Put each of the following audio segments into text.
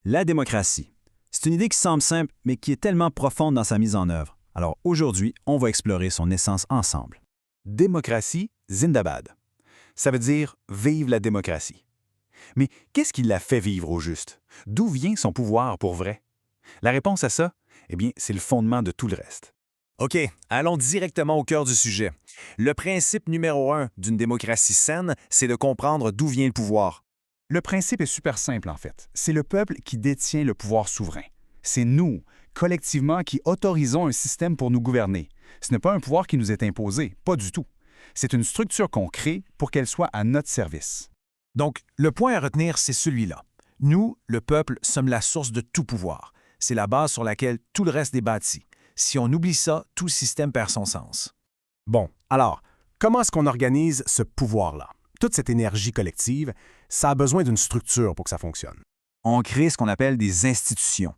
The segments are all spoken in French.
La démocratie. C'est une idée qui semble simple, mais qui est tellement profonde dans sa mise en œuvre. Alors aujourd'hui, on va explorer son essence ensemble. Démocratie, Zindabad. Ça veut dire « vive la démocratie ». Mais qu'est-ce qui l'a fait vivre au juste? D'où vient son pouvoir pour vrai? La réponse à ça, eh bien, c'est le fondement de tout le reste. OK, allons directement au cœur du sujet. Le principe numéro 1 d'une démocratie saine, c'est de comprendre d'où vient le pouvoir. Le principe est super simple en fait. C'est le peuple qui détient le pouvoir souverain. C'est nous, collectivement, qui autorisons un système pour nous gouverner. Ce n'est pas un pouvoir qui nous est imposé, pas du tout. C'est une structure qu'on crée pour qu'elle soit à notre service. Donc, le point à retenir, c'est celui-là. Nous, le peuple, sommes la source de tout pouvoir. C'est la base sur laquelle tout le reste est bâti. Si on oublie ça, tout le système perd son sens. Bon, alors, comment est-ce qu'on organise ce pouvoir-là? Toute cette énergie collective, ça a besoin d'une structure pour que ça fonctionne. On crée ce qu'on appelle des institutions.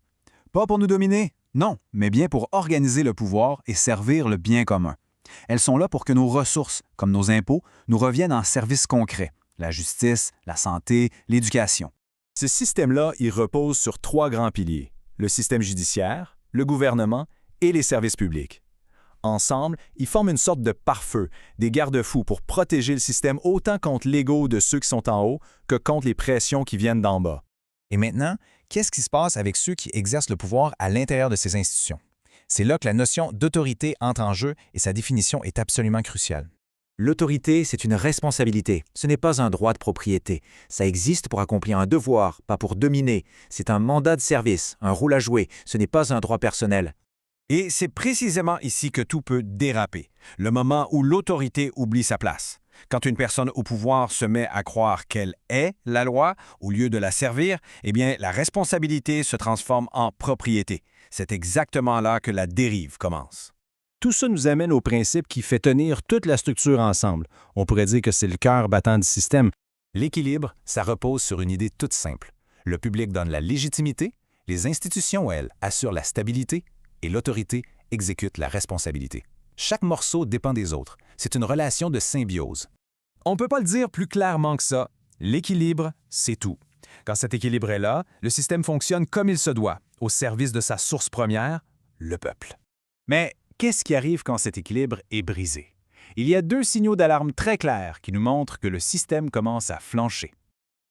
Pas pour nous dominer, non, mais bien pour organiser le pouvoir et servir le bien commun. Elles sont là pour que nos ressources, comme nos impôts, nous reviennent en services concrets. La justice, la santé, l'éducation. Ce système-là, il repose sur 3 grands piliers: le système judiciaire, le gouvernement et les services publics. Ensemble, ils forment une sorte de pare-feu, des garde-fous pour protéger le système autant contre l'ego de ceux qui sont en haut que contre les pressions qui viennent d'en bas. Et maintenant, qu'est-ce qui se passe avec ceux qui exercent le pouvoir à l'intérieur de ces institutions? C'est là que la notion d'autorité entre en jeu et sa définition est absolument cruciale. L'autorité, c'est une responsabilité. Ce n'est pas un droit de propriété. Ça existe pour accomplir un devoir, pas pour dominer. C'est un mandat de service, un rôle à jouer. Ce n'est pas un droit personnel. Et c'est précisément ici que tout peut déraper, le moment où l'autorité oublie sa place. Quand une personne au pouvoir se met à croire qu'elle est la loi au lieu de la servir, eh bien, la responsabilité se transforme en propriété. C'est exactement là que la dérive commence. Tout ça nous amène au principe qui fait tenir toute la structure ensemble. On pourrait dire que c'est le cœur battant du système. L'équilibre, ça repose sur une idée toute simple. Le public donne la légitimité, les institutions, elles, assurent la stabilité et l'autorité exécute la responsabilité. Chaque morceau dépend des autres. C'est une relation de symbiose. On ne peut pas le dire plus clairement que ça. L'équilibre, c'est tout. Quand cet équilibre est là, le système fonctionne comme il se doit, au service de sa source première, le peuple. Mais qu'est-ce qui arrive quand cet équilibre est brisé? Il y a 2 signaux d'alarme très clairs qui nous montrent que le système commence à flancher.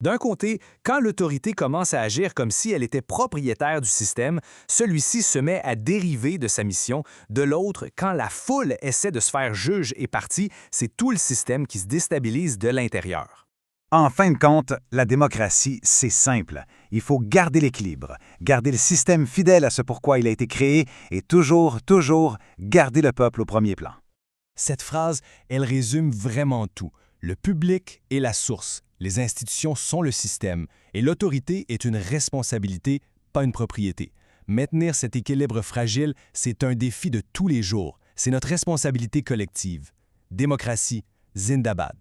D'un côté, quand l'autorité commence à agir comme si elle était propriétaire du système, celui-ci se met à dériver de sa mission. De l'autre, quand la foule essaie de se faire juge et partie, c'est tout le système qui se déstabilise de l'intérieur. En fin de compte, la démocratie, c'est simple. Il faut garder l'équilibre, garder le système fidèle à ce pourquoi il a été créé et toujours garder le peuple au premier plan. Cette phrase, elle résume vraiment tout. Le public est la source, les institutions sont le système, et l'autorité est une responsabilité, pas une propriété. Maintenir cet équilibre fragile, c'est un défi de tous les jours. C'est notre responsabilité collective. Démocratie, Zindabad.